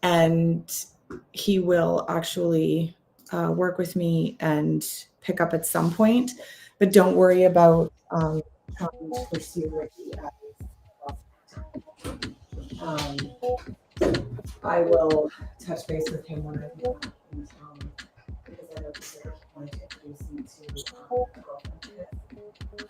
and he will actually work with me and pick up at some point. But don't worry about trying to pursue Ricky. I will touch base with him when I get back in town, because I know he said he wanted to introduce me to a girlfriend of his.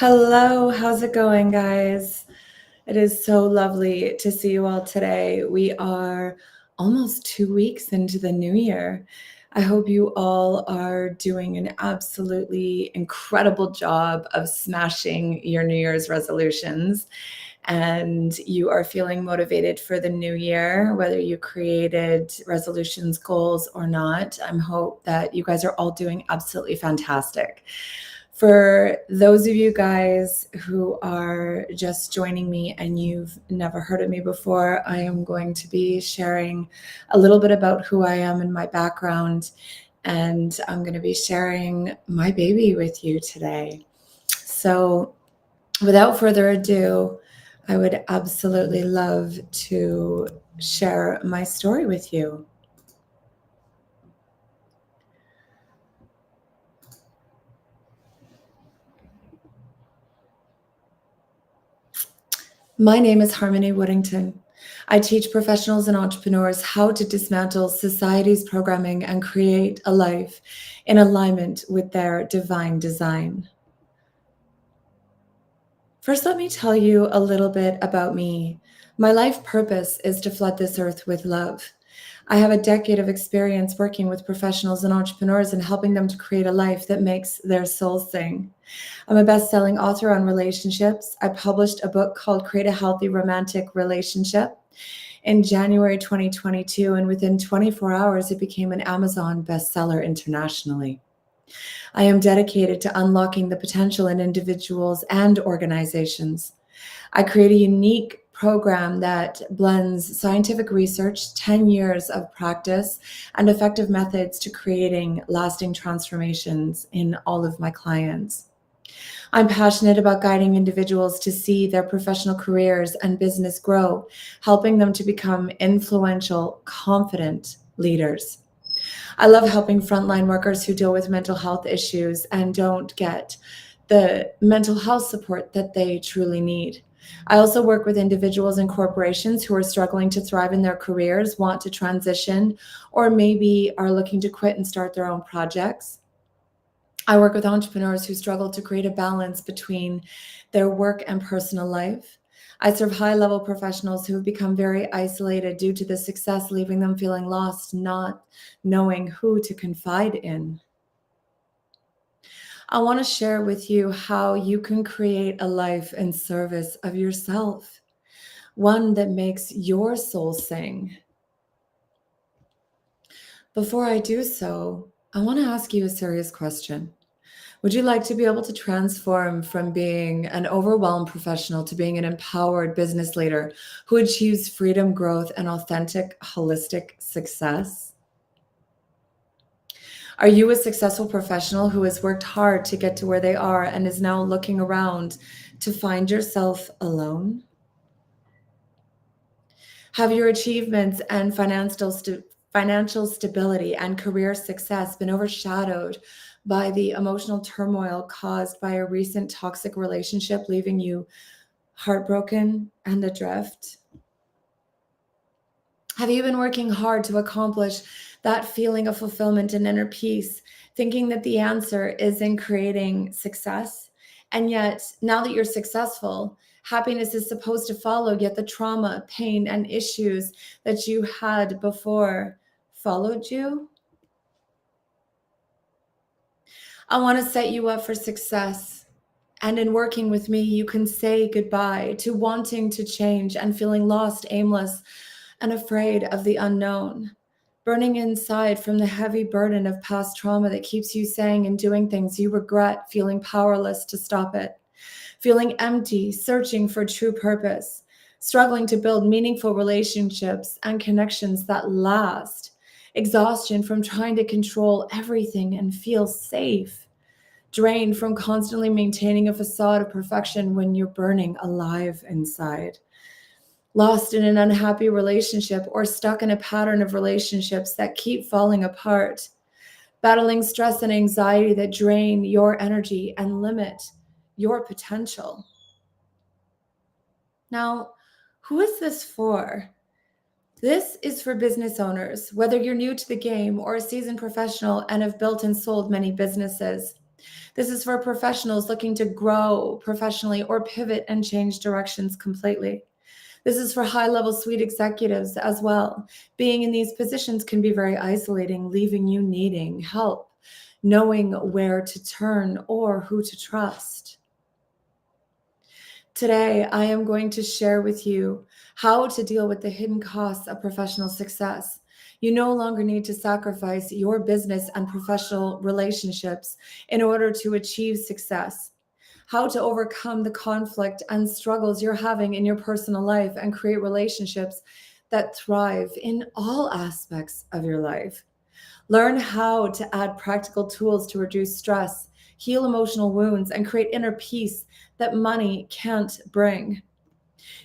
Hello, how's it going, guys? It is so lovely to see you all today. We are almost 2 weeks into the new year. I hope you all are doing an absolutely incredible job of smashing your New Year's resolutions and you are feeling motivated for the new year, whether you created resolutions, goals, or not. I hope that you guys are all doing absolutely fantastic. For those of you guys who are just joining me and you've never heard of me before, I am going to be sharing a little bit about who I am and my background, and I'm going to be sharing my baby with you today. So, without further ado, I would absolutely love to share my story with you. My name is Harmony Woodington. I teach professionals and entrepreneurs how to dismantle society's programming and create a life in alignment with their divine design. First, let me tell you a little bit about me. My life purpose is to flood this earth with love. I have a decade of experience working with professionals and entrepreneurs and helping them to create a life that makes their souls sing. I'm a best-selling author on relationships. I published a book called Create a Healthy Romantic Relationship in January 2022, and within 24 hours, it became an Amazon bestseller internationally. I am dedicated to unlocking the potential in individuals and organizations. I create a unique program that blends scientific research, 10 years of practice, and effective methods to creating lasting transformations in all of my clients. I'm passionate about guiding individuals to see their professional careers and business grow, helping them to become influential, confident leaders. I love helping frontline workers who deal with mental health issues and don't get the mental health support that they truly need. I also work with individuals and corporations who are struggling to thrive in their careers, want to transition, or maybe are looking to quit and start their own projects. I work with entrepreneurs who struggle to create a balance between their work and personal life. I serve high level professionals who have become very isolated due to the success, leaving them feeling lost, not knowing who to confide in. I want to share with you how you can create a life in service of yourself, one that makes your soul sing. Before I do so, I want to ask you a serious question. Would you like to be able to transform from being an overwhelmed professional to being an empowered business leader who achieves freedom, growth, and authentic, holistic success? Are you a successful professional who has worked hard to get to where they are and is now looking around to find yourself alone? Have your achievements and financial stability and career success been overshadowed by the emotional turmoil caused by a recent toxic relationship, leaving you heartbroken and adrift? Have you been working hard to accomplish that feeling of fulfillment and inner peace, thinking that the answer is in creating success? And yet, now that you're successful, happiness is supposed to follow, yet the trauma, pain, and issues that you had before followed you? I want to set you up for success. And in working with me, you can say goodbye to wanting to change and feeling lost, aimless, and afraid of the unknown, burning inside from the heavy burden of past trauma that keeps you saying and doing things you regret, feeling powerless to stop it, feeling empty, searching for true purpose, struggling to build meaningful relationships and connections that last, exhaustion from trying to control everything and feel safe, drained from constantly maintaining a facade of perfection when you're burning alive inside, lost in an unhappy relationship or stuck in a pattern of relationships that keep falling apart, battling stress and anxiety that drain your energy and limit your potential. Now, who is this for? This is for business owners, whether you're new to the game or a seasoned professional and have built and sold many businesses. This is for professionals looking to grow professionally or pivot and change directions completely. This is for high-level suite executives as well. Being in these positions can be very isolating, leaving you needing help, knowing where to turn or who to trust. Today, I am going to share with you how to deal with the hidden costs of professional success. You no longer need to sacrifice your business and professional relationships in order to achieve success. How to overcome the conflict and struggles you're having in your personal life and create relationships that thrive in all aspects of your life. Learn how to add practical tools to reduce stress, heal emotional wounds, and create inner peace that money can't bring.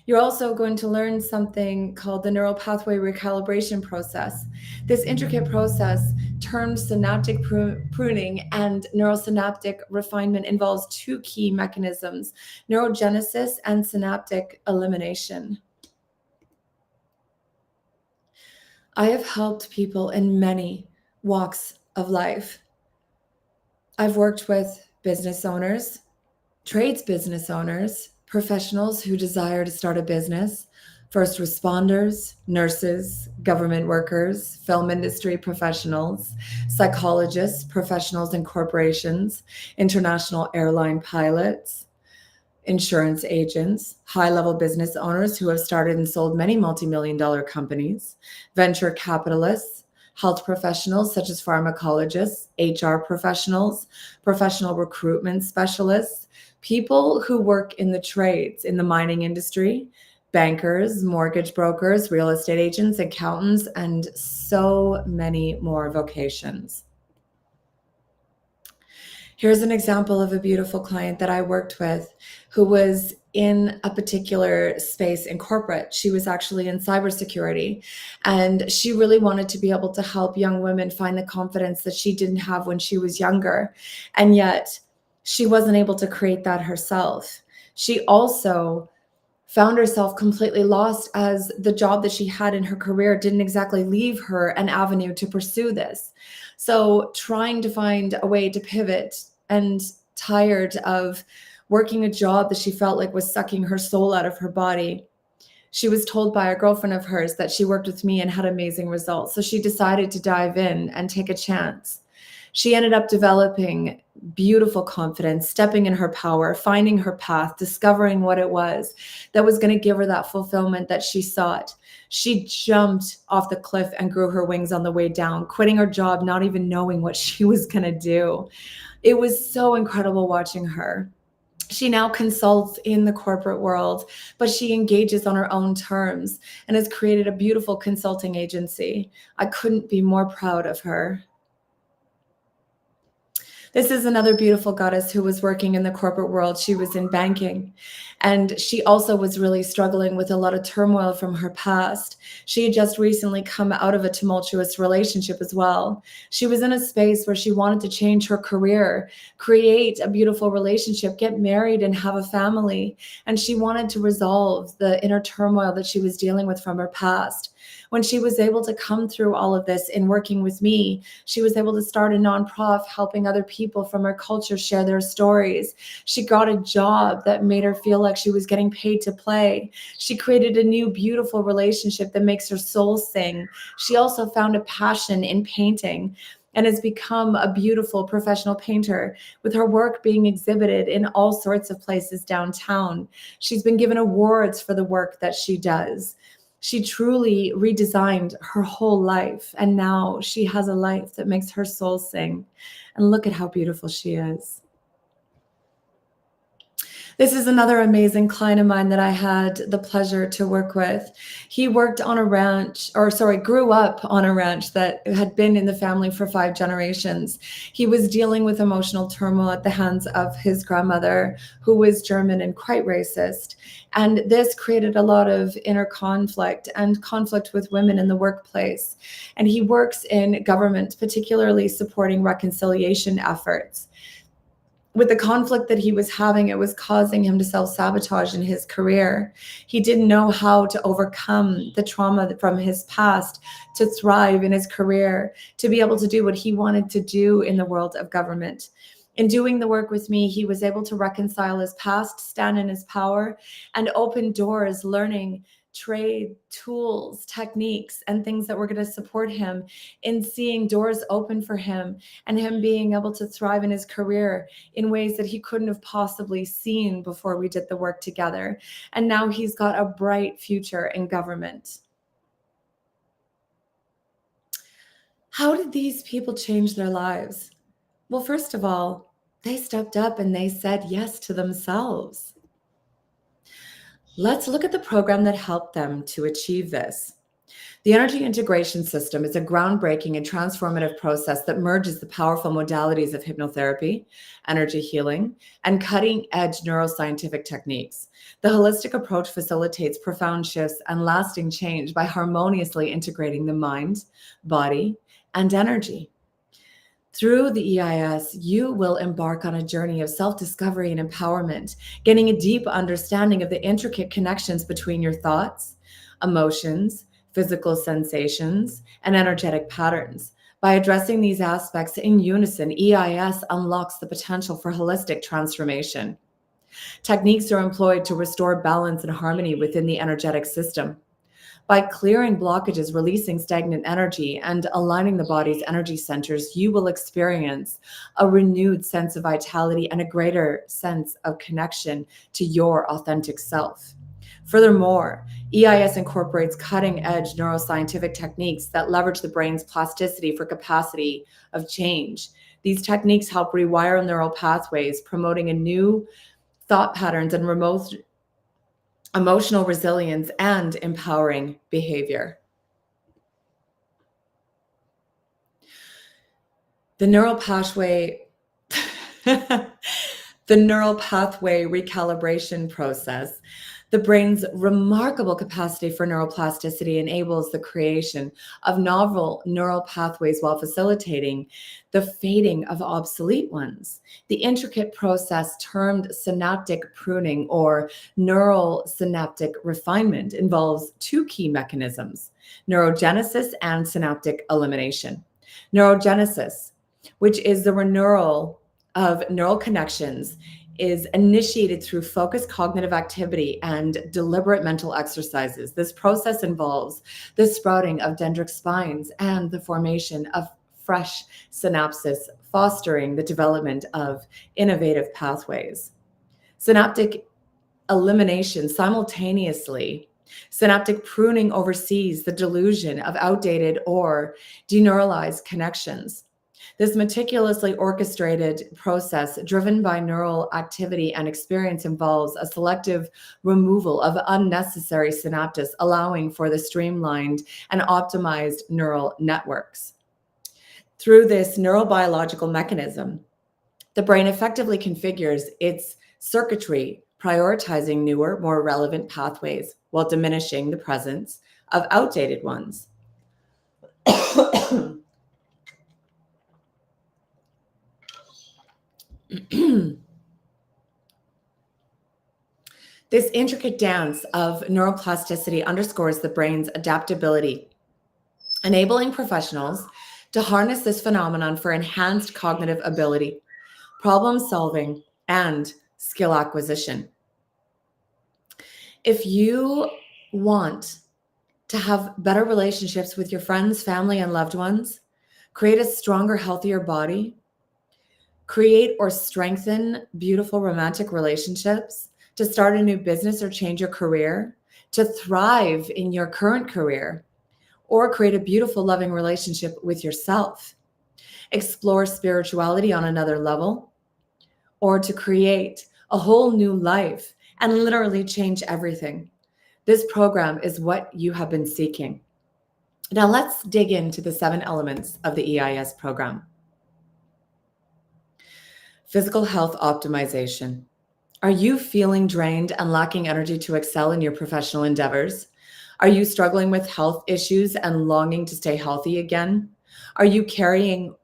You're also going to learn something called the neural pathway recalibration process. This intricate process, termed synaptic pruning and neurosynaptic refinement, involves two key mechanisms: neurogenesis and synaptic elimination. I have helped people in many walks of life. I've worked with business owners, trades business owners, professionals who desire to start a business, first responders, nurses, government workers, film industry professionals, psychologists, professionals in corporations, international airline pilots, insurance agents, high-level business owners who have started and sold many multi-million-dollar companies, venture capitalists, health professionals such as pharmacologists, HR professionals, professional recruitment specialists, people who work in the trades, in the mining industry, bankers, mortgage brokers, real estate agents, accountants, and so many more vocations. Here's an example of a beautiful client that I worked with who was in a particular space in corporate. She was actually in cybersecurity, and she really wanted to be able to help young women find the confidence that she didn't have when she was younger. And yet she wasn't able to create that herself. She also found herself completely lost as the job that she had in her career didn't exactly leave her an avenue to pursue this. So, trying to find a way to pivot and tired of working a job that she felt like was sucking her soul out of her body, she was told by a girlfriend of hers that she worked with me and had amazing results. So she decided to dive in and take a chance. She ended up developing beautiful confidence, stepping in her power, finding her path, discovering what it was that was going to give her that fulfillment that she sought. She jumped off the cliff and grew her wings on the way down, quitting her job, not even knowing what she was going to do. It was so incredible watching her. She now consults in the corporate world, but she engages on her own terms and has created a beautiful consulting agency. I couldn't be more proud of her. This is another beautiful goddess who was working in the corporate world. She was in banking, and she also was really struggling with a lot of turmoil from her past. She had just recently come out of a tumultuous relationship as well. She was in a space where she wanted to change her career, create a beautiful relationship, get married, and have a family. And she wanted to resolve the inner turmoil that she was dealing with from her past. When she was able to come through all of this in working with me, she was able to start a nonprofit helping other people from her culture share their stories. She got a job that made her feel like she was getting paid to play. She created a new beautiful relationship that makes her soul sing. She also found a passion in painting and has become a beautiful professional painter, with her work being exhibited in all sorts of places downtown. She's been given awards for the work that she does. She truly redesigned her whole life, and now she has a life that makes her soul sing. And look at how beautiful she is. This is another amazing client of mine that I had the pleasure to work with. He worked on a ranch, or sorry, grew up on a ranch that had been in the family for 5 generations. He was dealing with emotional turmoil at the hands of his grandmother, who was German and quite racist. And this created a lot of inner conflict and conflict with women in the workplace. And he works in government, particularly supporting reconciliation efforts. With the conflict that he was having, it was causing him to self-sabotage in his career. He didn't know how to overcome the trauma from his past to thrive in his career, to be able to do what he wanted to do in the world of government. In doing the work with me, he was able to reconcile his past, stand in his power, and open doors, learning trade, tools, techniques, and things that were going to support him in seeing doors open for him and him being able to thrive in his career in ways that he couldn't have possibly seen before we did the work together. And now he's got a bright future in government. How did these people change their lives? Well, first of all, they stepped up and they said yes to themselves. Let's look at the program that helped them to achieve this. The energy integration system is a groundbreaking and transformative process that merges the powerful modalities of hypnotherapy, energy healing, and cutting-edge neuroscientific techniques. The holistic approach facilitates profound shifts and lasting change by harmoniously integrating the mind, body, and energy. Through the EIS, you will embark on a journey of self-discovery and empowerment, gaining a deep understanding of the intricate connections between your thoughts, emotions, physical sensations, and energetic patterns. By addressing these aspects in unison, EIS unlocks the potential for holistic transformation. Techniques are employed to restore balance and harmony within the energetic system. By clearing blockages, releasing stagnant energy, and aligning the body's energy centers, you will experience a renewed sense of vitality and a greater sense of connection to your authentic self. Furthermore, EIS incorporates cutting-edge neuroscientific techniques that leverage the brain's plasticity for capacity of change. These techniques help rewire neural pathways, promoting a new thought patterns and remote emotional resilience and empowering behavior. The neural pathway the neural pathway recalibration process. The brain's remarkable capacity for neuroplasticity enables the creation of novel neural pathways while facilitating the fading of obsolete ones. The intricate process termed synaptic pruning or neural synaptic refinement involves two key mechanisms: neurogenesis and synaptic elimination. Neurogenesis, which is the renewal of neural connections, is initiated through focused cognitive activity and deliberate mental exercises. This process involves the sprouting of dendritic spines and the formation of fresh synapses, fostering the development of innovative pathways. Synaptic elimination simultaneously. Synaptic pruning oversees the dilution of outdated or deneuralized connections. This meticulously orchestrated process, driven by neural activity and experience, involves a selective removal of unnecessary synapses, allowing for the streamlined and optimized neural networks. Through this neurobiological mechanism, the brain effectively configures its circuitry, prioritizing newer, more relevant pathways while diminishing the presence of outdated ones. This intricate dance of neuroplasticity underscores the brain's adaptability, enabling professionals to harness this phenomenon for enhanced cognitive ability, problem solving, and skill acquisition. If you want to have better relationships with your friends, family, and loved ones, create a stronger, healthier body, create or strengthen beautiful romantic relationships, to start a new business or change your career, to thrive in your current career, or create a beautiful, loving relationship with yourself, explore spirituality on another level, or to create a whole new life and literally change everything. This program is what you have been seeking. Now let's dig into the 7 elements of the EIS program. Physical health optimization. Are you feeling drained and lacking energy to excel in your professional endeavors? Are you struggling with health issues and longing to stay healthy again? Are you carrying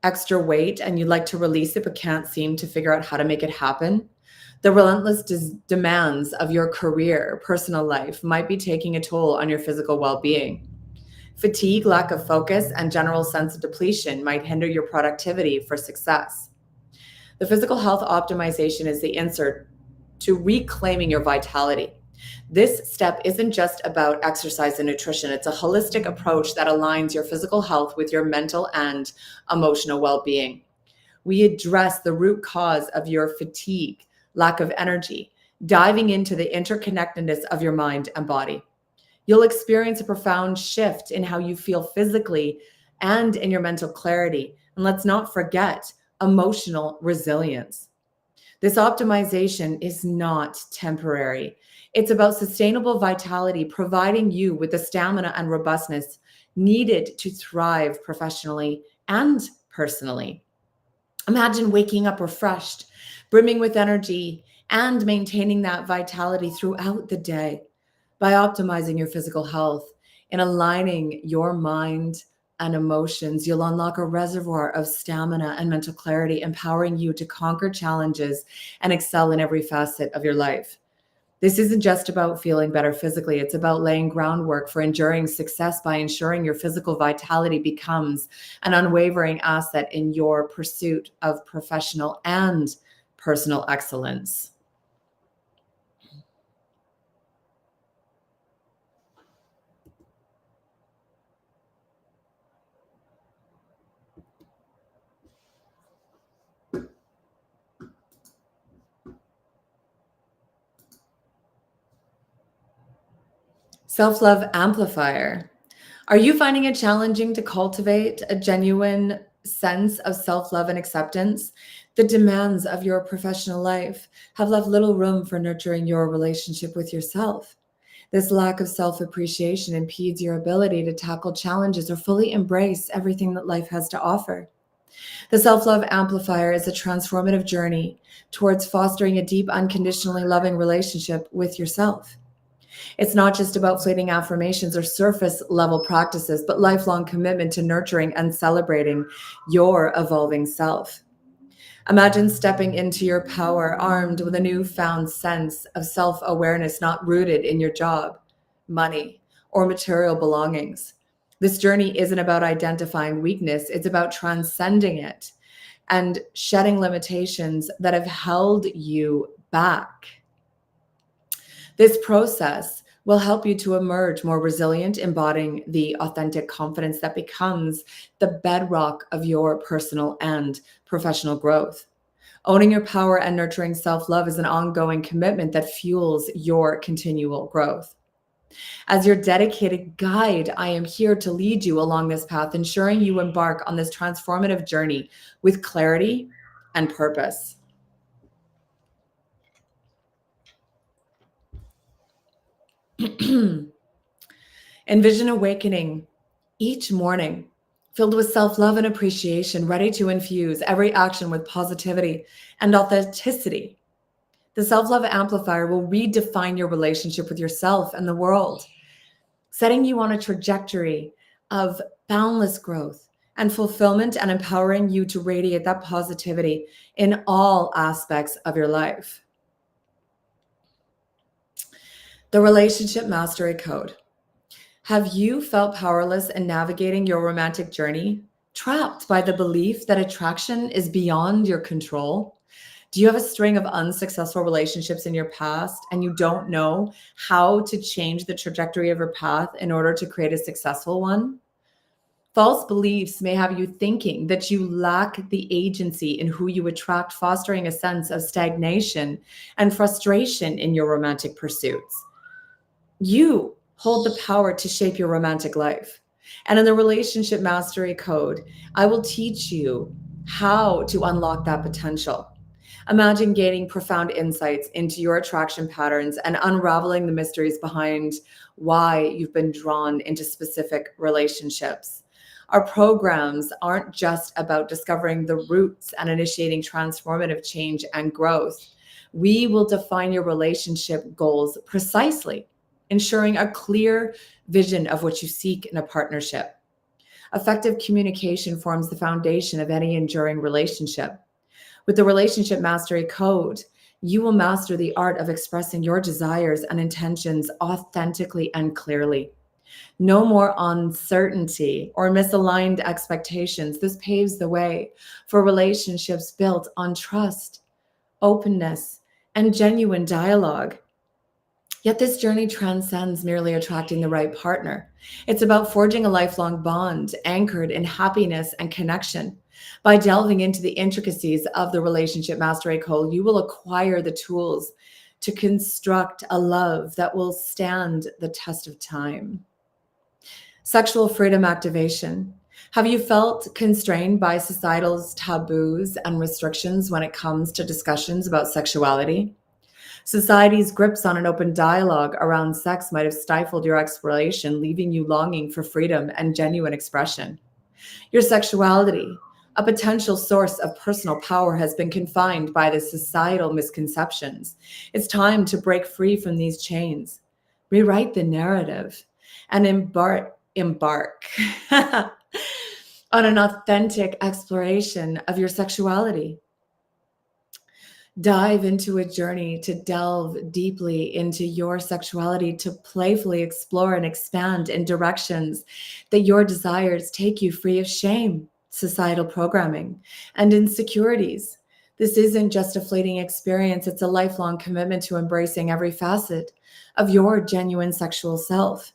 extra weight and you'd like to release it but can't seem to figure out how to make it happen? The relentless demands of your career, personal life might be taking a toll on your physical well-being. Fatigue, lack of focus, and general sense of depletion might hinder your productivity for success. The physical health optimization is the insert to reclaiming your vitality. This step isn't just about exercise and nutrition. It's a holistic approach that aligns your physical health with your mental and emotional well-being. We address the root cause of your fatigue, lack of energy, diving into the interconnectedness of your mind and body. You'll experience a profound shift in how you feel physically and in your mental clarity. And let's not forget emotional resilience. This optimization is not temporary. It's about sustainable vitality, providing you with the stamina and robustness needed to thrive professionally and personally. Imagine waking up refreshed, brimming with energy, and maintaining that vitality throughout the day. By optimizing your physical health and aligning your mind and emotions, you'll unlock a reservoir of stamina and mental clarity, empowering you to conquer challenges and excel in every facet of your life. This isn't just about feeling better physically. It's about laying groundwork for enduring success by ensuring your physical vitality becomes an unwavering asset in your pursuit of professional and personal excellence. Self-love amplifier. Are you finding it challenging to cultivate a genuine sense of self-love and acceptance? The demands of your professional life have left little room for nurturing your relationship with yourself. This lack of self-appreciation impedes your ability to tackle challenges or fully embrace everything that life has to offer. The self-love amplifier is a transformative journey towards fostering a deep, unconditionally loving relationship with yourself. It's not just about fleeting affirmations or surface level practices, but lifelong commitment to nurturing and celebrating your evolving self. Imagine stepping into your power armed with a newfound sense of self awareness not rooted in your job, money, or material belongings. This journey isn't about identifying weakness, it's about transcending it and shedding limitations that have held you back. This process will help you to emerge more resilient, embodying the authentic confidence that becomes the bedrock of your personal and professional growth. Owning your power and nurturing self love is an ongoing commitment that fuels your continual growth. As your dedicated guide, I am here to lead you along this path, ensuring you embark on this transformative journey with clarity and purpose. Envision awakening each morning filled with self love and appreciation, ready to infuse every action with positivity and authenticity. The self love amplifier will redefine your relationship with yourself and the world, setting you on a trajectory of boundless growth and fulfillment and empowering you to radiate that positivity in all aspects of your life. The Relationship Mastery Code. Have you felt powerless in navigating your romantic journey, trapped by the belief that attraction is beyond your control? Do you have a string of unsuccessful relationships in your past and you don't know how to change the trajectory of your path in order to create a successful one? False beliefs may have you thinking that you lack the agency in who you attract, fostering a sense of stagnation and frustration in your romantic pursuits. You hold the power to shape your romantic life. And in the Relationship Mastery Code, I will teach you how to unlock that potential. Imagine gaining profound insights into your attraction patterns and unraveling the mysteries behind why you've been drawn into specific relationships. Our programs aren't just about discovering the roots and initiating transformative change and growth. We will define your relationship goals precisely, ensuring a clear vision of what you seek in a partnership. Effective communication forms the foundation of any enduring relationship. With the Relationship Mastery Code, you will master the art of expressing your desires and intentions authentically and clearly. No more uncertainty or misaligned expectations. This paves the way for relationships built on trust, openness, and genuine dialogue. Yet this journey transcends merely attracting the right partner. It's about forging a lifelong bond anchored in happiness and connection. By delving into the intricacies of the Relationship Mastery Code, you will acquire the tools to construct a love that will stand the test of time. Sexual freedom activation. Have you felt constrained by societal's taboos and restrictions when it comes to discussions about sexuality? Society's grips on an open dialogue around sex might have stifled your exploration, leaving you longing for freedom and genuine expression. Your sexuality, a potential source of personal power, has been confined by the societal misconceptions. It's time to break free from these chains, rewrite the narrative, and embark on an authentic exploration of your sexuality. Dive into a journey to delve deeply into your sexuality, to playfully explore and expand in directions that your desires take you, free of shame, societal programming, and insecurities. This isn't just a fleeting experience, it's a lifelong commitment to embracing every facet of your genuine sexual self.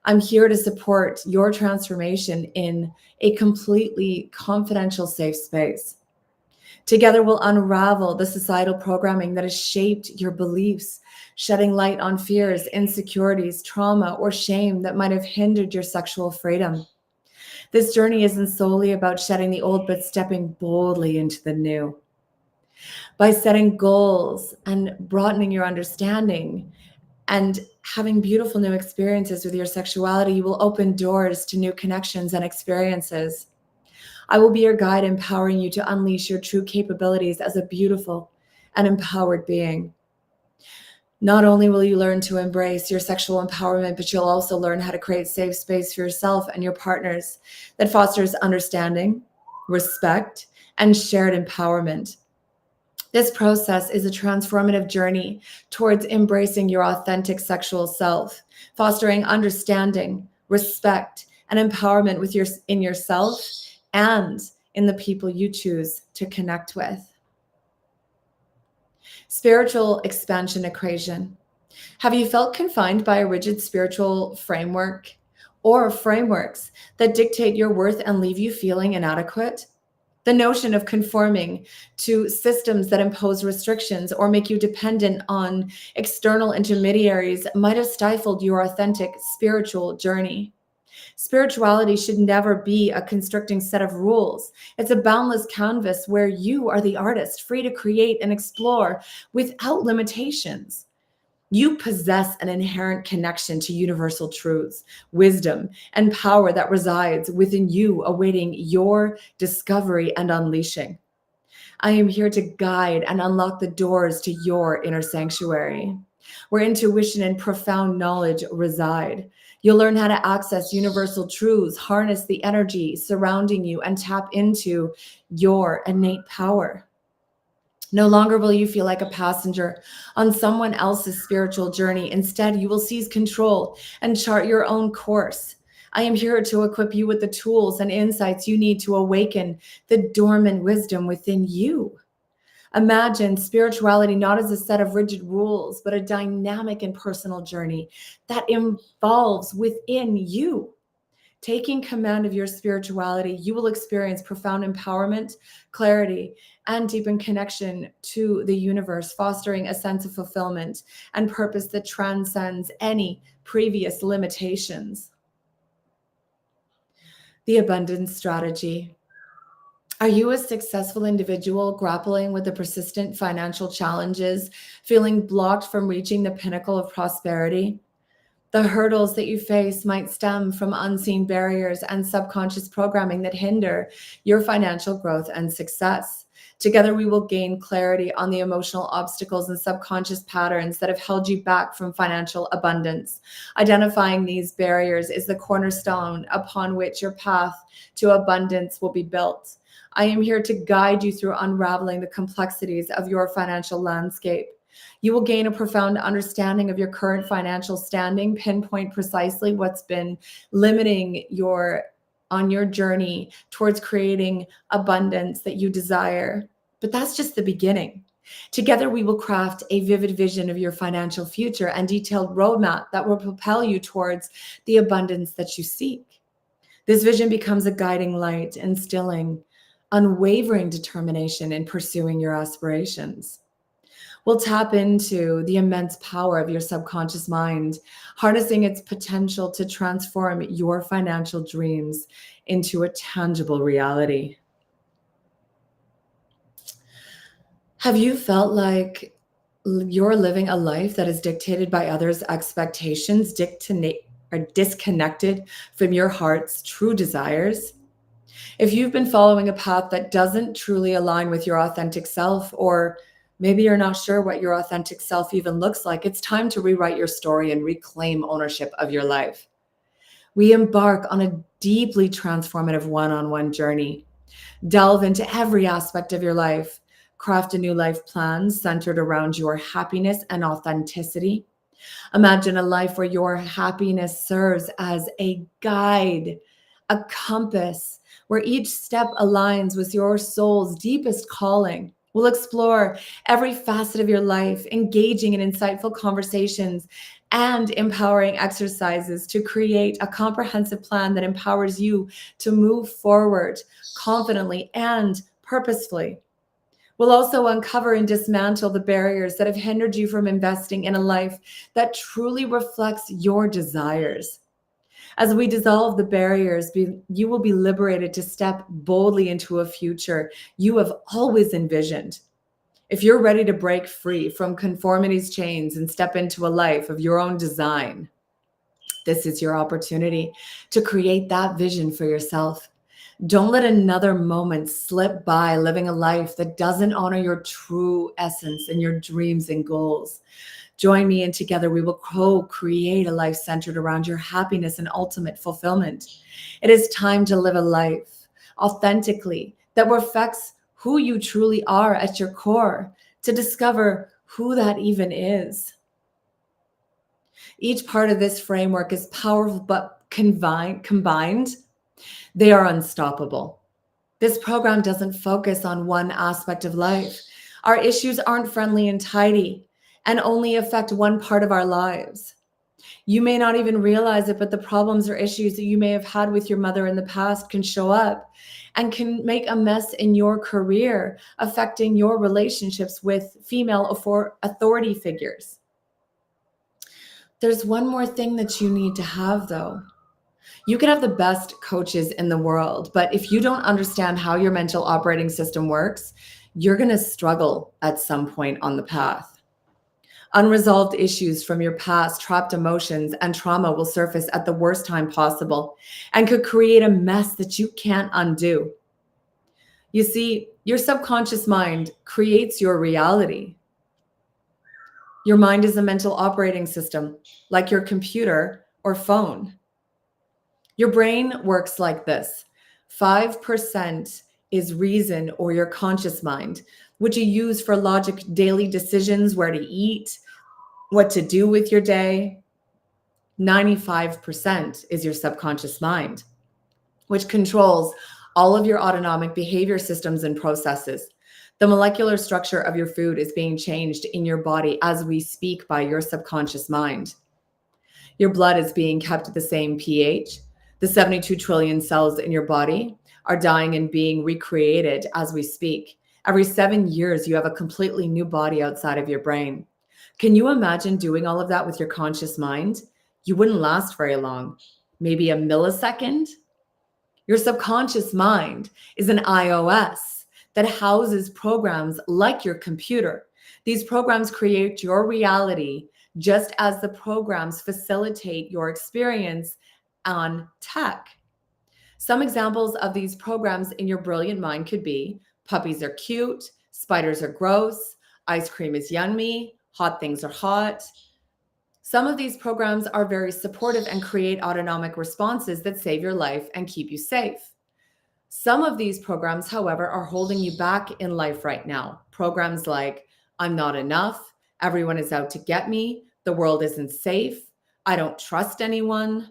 I'm here to support your transformation in a completely confidential, safe space. Together, we'll unravel the societal programming that has shaped your beliefs, shedding light on fears, insecurities, trauma, or shame that might have hindered your sexual freedom. This journey isn't solely about shedding the old, but stepping boldly into the new. By setting goals and broadening your understanding and having beautiful new experiences with your sexuality, you will open doors to new connections and experiences. I will be your guide, empowering you to unleash your true capabilities as a beautiful and empowered being. Not only will you learn to embrace your sexual empowerment, but you'll also learn how to create safe space for yourself and your partners that fosters understanding, respect, and shared empowerment. This process is a transformative journey towards embracing your authentic sexual self, fostering understanding, respect, and empowerment in yourself and in the people you choose to connect with. Spiritual expansion equation. Have you felt confined by a rigid spiritual framework or frameworks that dictate your worth and leave you feeling inadequate? The notion of conforming to systems that impose restrictions or make you dependent on external intermediaries might have stifled your authentic spiritual journey. Spirituality should never be a constricting set of rules. It's a boundless canvas where you are the artist, free to create and explore without limitations. You possess an inherent connection to universal truths, wisdom, and power that resides within you, awaiting your discovery and unleashing. I am here to guide and unlock the doors to your inner sanctuary, where intuition and profound knowledge reside. You'll learn how to access universal truths, harness the energy surrounding you, and tap into your innate power. No longer will you feel like a passenger on someone else's spiritual journey. Instead, you will seize control and chart your own course. I am here to equip you with the tools and insights you need to awaken the dormant wisdom within you. Imagine spirituality not as a set of rigid rules, but a dynamic and personal journey that evolves within you. Taking command of your spirituality, you will experience profound empowerment, clarity, and deepened connection to the universe, fostering a sense of fulfillment and purpose that transcends any previous limitations. The abundance strategy. Are you a successful individual grappling with the persistent financial challenges, feeling blocked from reaching the pinnacle of prosperity? The hurdles that you face might stem from unseen barriers and subconscious programming that hinder your financial growth and success. Together, we will gain clarity on the emotional obstacles and subconscious patterns that have held you back from financial abundance. Identifying these barriers is the cornerstone upon which your path to abundance will be built. I am here to guide you through unraveling the complexities of your financial landscape. You will gain a profound understanding of your current financial standing, pinpoint precisely what's been limiting on your journey towards creating abundance that you desire. But that's just the beginning. Together, we will craft a vivid vision of your financial future and detailed roadmap that will propel you towards the abundance that you seek. This vision becomes a guiding light, instilling unwavering determination in pursuing your aspirations. We'll tap into the immense power of your subconscious mind, harnessing its potential to transform your financial dreams into a tangible reality. Have you felt like you're living a life that is dictated by others' expectations, or disconnected from your heart's true desires? If you've been following a path that doesn't truly align with your authentic self, or maybe you're not sure what your authentic self even looks like, it's time to rewrite your story and reclaim ownership of your life. We embark on a deeply transformative one-on-one journey. Delve into every aspect of your life. Craft a new life plan centered around your happiness and authenticity. Imagine a life where your happiness serves as a guide, a compass, where each step aligns with your soul's deepest calling. We'll explore every facet of your life, engaging in insightful conversations and empowering exercises to create a comprehensive plan that empowers you to move forward confidently and purposefully. We'll also uncover and dismantle the barriers that have hindered you from investing in a life that truly reflects your desires. As we dissolve the barriers, you will be liberated to step boldly into a future you have always envisioned. If you're ready to break free from conformity's chains and step into a life of your own design, this is your opportunity to create that vision for yourself. Don't let another moment slip by living a life that doesn't honor your true essence and your dreams and goals. Join me, and together we will co-create a life centered around your happiness and ultimate fulfillment. It is time to live a life authentically that reflects who you truly are at your core, to discover who that even is. Each part of this framework is powerful, but combined, they are unstoppable. This program doesn't focus on one aspect of life. Our issues aren't friendly and tidy and only affect one part of our lives. You may not even realize it, but the problems or issues that you may have had with your mother in the past can show up and can make a mess in your career, affecting your relationships with female authority figures. There's one more thing that you need to have, though. You can have the best coaches in the world, but if you don't understand how your mental operating system works, you're going to struggle at some point on the path. Unresolved issues from your past, trapped emotions, and trauma will surface at the worst time possible and could create a mess that you can't undo. You see, your subconscious mind creates your reality. Your mind is a mental operating system, like your computer or phone. Your brain works like this. 5% is reason or your conscious mind, which you use for logic, daily decisions, where to eat, what to do with your day. 95% is your subconscious mind, which controls all of your autonomic behavior systems and processes. The molecular structure of your food is being changed in your body as we speak by your subconscious mind. Your blood is being kept at the same pH. The 72 trillion cells in your body are dying and being recreated as we speak. Every 7 years, you have a completely new body outside of your brain. Can you imagine doing all of that with your conscious mind? You wouldn't last very long, maybe a millisecond. Your subconscious mind is an iOS that houses programs like your computer. These programs create your reality just as the programs facilitate your experience on tech. Some examples of these programs in your brilliant mind could be: puppies are cute, spiders are gross, ice cream is yummy, hot things are hot. Some of these programs are very supportive and create autonomic responses that save your life and keep you safe. Some of these programs, however, are holding you back in life right now. Programs like, I'm not enough, everyone is out to get me, the world isn't safe, I don't trust anyone,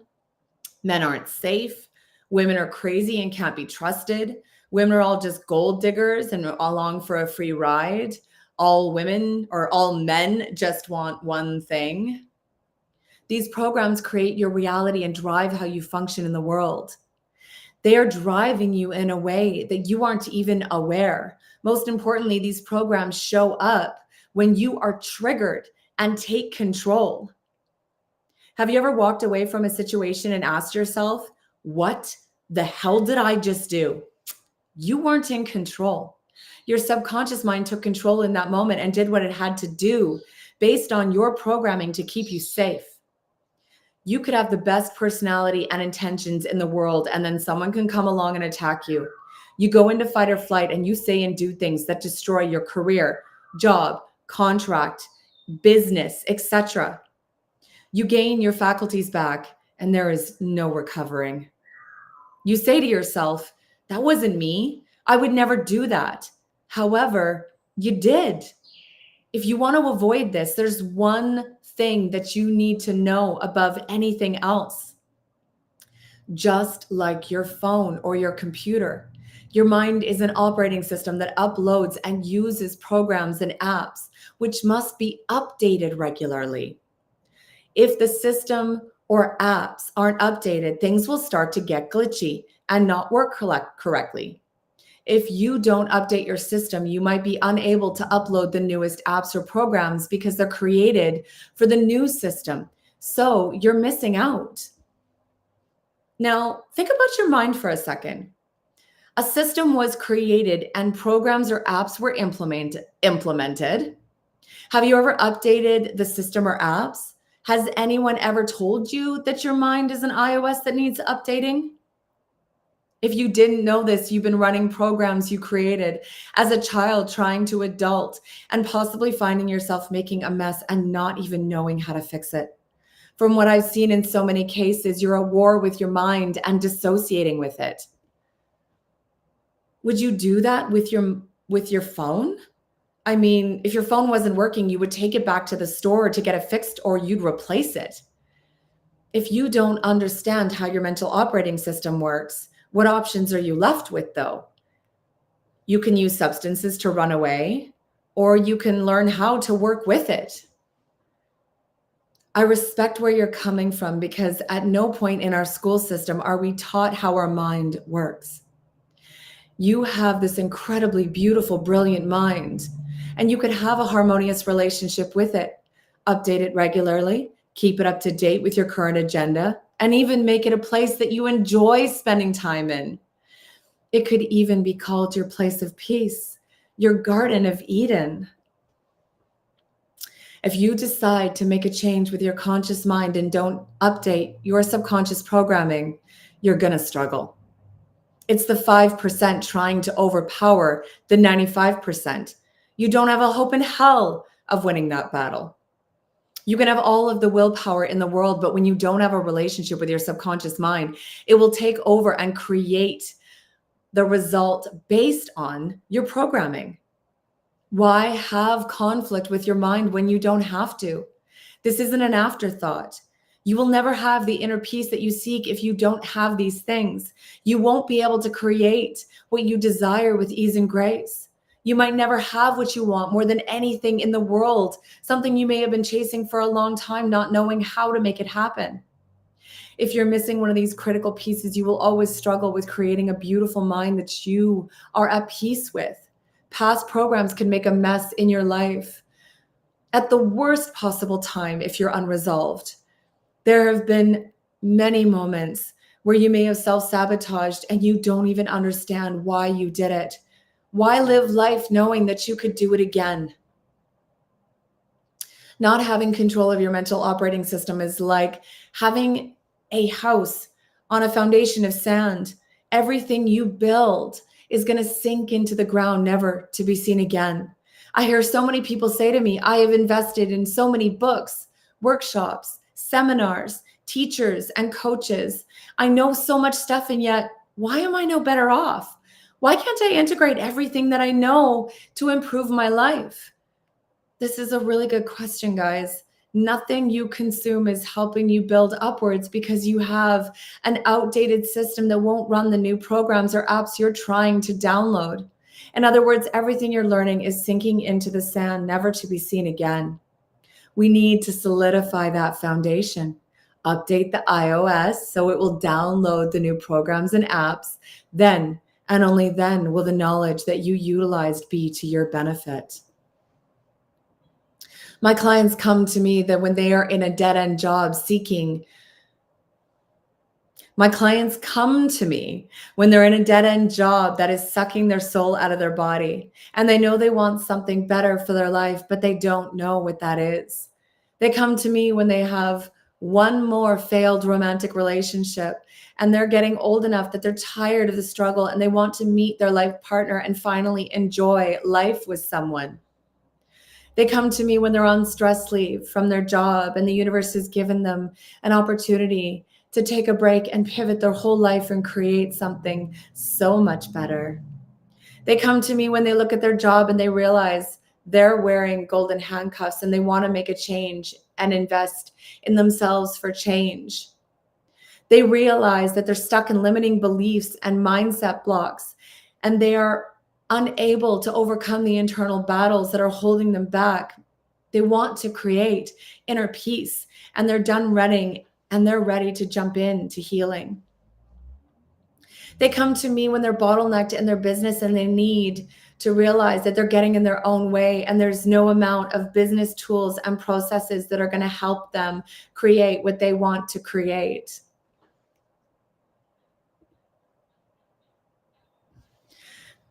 men aren't safe, women are crazy and can't be trusted, women are all just gold diggers and along for a free ride, all women or all men just want one thing. These programs create your reality and drive how you function in the world. They are driving you in a way that you aren't even aware. Most importantly, these programs show up when you are triggered and take control. Have you ever walked away from a situation and asked yourself, what the hell did I just do? You weren't in control. Your subconscious mind took control in that moment and did what it had to do based on your programming to keep you safe. You could have the best personality and intentions in the world, and then someone can come along and attack you. You go into fight or flight and you say and do things that destroy your career, job, contract, business, etc. You gain your faculties back and there is no recovering. You say to yourself, that wasn't me. I would never do that. However, you did. If you want to avoid this, there's one thing that you need to know above anything else. Just like your phone or your computer, your mind is an operating system that uploads and uses programs and apps, which must be updated regularly. If the system or apps aren't updated, things will start to get glitchy and not work correctly. If you don't update your system, you might be unable to upload the newest apps or programs because they're created for the new system. So you're missing out. Now, think about your mind for a second. A system was created and programs or apps were implemented. Have you ever updated the system or apps? Has anyone ever told you that your mind is an iOS that needs updating? If you didn't know this, you've been running programs you created as a child, trying to adult and possibly finding yourself making a mess and not even knowing how to fix it. From what I've seen in so many cases, you're at war with your mind and dissociating with it. Would you do that with your phone? I mean, if your phone wasn't working, you would take it back to the store to get it fixed, or you'd replace it. If you don't understand how your mental operating system works, what options are you left with, though? You can use substances to run away, or you can learn how to work with it. I respect where you're coming from, because at no point in our school system are we taught how our mind works. You have this incredibly beautiful, brilliant mind, and you could have a harmonious relationship with it. Update it regularly, keep it up to date with your current agenda, and even make it a place that you enjoy spending time in. It could even be called your place of peace, your Garden of Eden. If you decide to make a change with your conscious mind and don't update your subconscious programming, you're going to struggle. It's the 5% trying to overpower the 95%. You don't have a hope in hell of winning that battle. You can have all of the willpower in the world, but when you don't have a relationship with your subconscious mind, it will take over and create the result based on your programming. Why have conflict with your mind when you don't have to? This isn't an afterthought. You will never have the inner peace that you seek if you don't have these things. You won't be able to create what you desire with ease and grace. You might never have what you want more than anything in the world, something you may have been chasing for a long time, not knowing how to make it happen. If you're missing one of these critical pieces, you will always struggle with creating a beautiful mind that you are at peace with. Past programs can make a mess in your life at the worst possible time if you're unresolved. There have been many moments where you may have self-sabotaged and you don't even understand why you did it. Why live life knowing that you could do it again? Not having control of your mental operating system is like having a house on a foundation of sand. Everything you build is going to sink into the ground, never to be seen again. I hear so many people say to me, I have invested in so many books, workshops, seminars, teachers, and coaches. I know so much stuff, and yet why am I no better off? Why can't I integrate everything that I know to improve my life? This is a really good question, guys. Nothing you consume is helping you build upwards because you have an outdated system that won't run the new programs or apps you're trying to download. In other words, everything you're learning is sinking into the sand, never to be seen again. We need to solidify that foundation. Update the iOS so it will download the new programs and apps. Then, and only then, will the knowledge that you utilized be to your benefit. My clients come to me that when they are in a dead-end job seeking, my clients come to me when they're in a dead-end job that is sucking their soul out of their body, and they know they want something better for their life, but they don't know what that is. They come to me when they have one more failed romantic relationship and they're getting old enough that they're tired of the struggle and they want to meet their life partner and finally enjoy life with someone. They come to me when they're on stress leave from their job and the universe has given them an opportunity to take a break and pivot their whole life and create something so much better. They come to me when they look at their job and they realize they're wearing golden handcuffs and they want to make a change and invest in themselves for change. They realize that they're stuck in limiting beliefs and mindset blocks, and they are unable to overcome the internal battles that are holding them back. They want to create inner peace, and they're done running and they're ready to jump into healing. They come to me when they're bottlenecked in their business and they need to realize that they're getting in their own way and there's no amount of business tools and processes that are going to help them create what they want to create.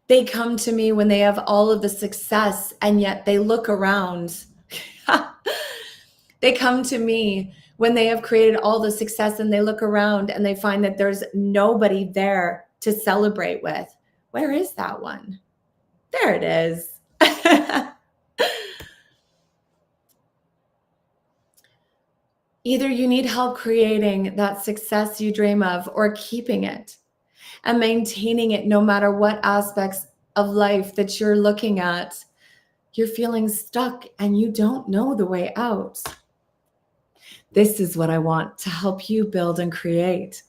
They come to me when they have all of the success and yet they look around. They come to me when they have created all the success and they look around and they find that there's nobody there to celebrate with. Where is that one? There it is. Either you need help creating that success you dream of or keeping it and maintaining it no matter what aspects of life that you're looking at. You're feeling stuck and you don't know the way out. This is what I want to help you build and create: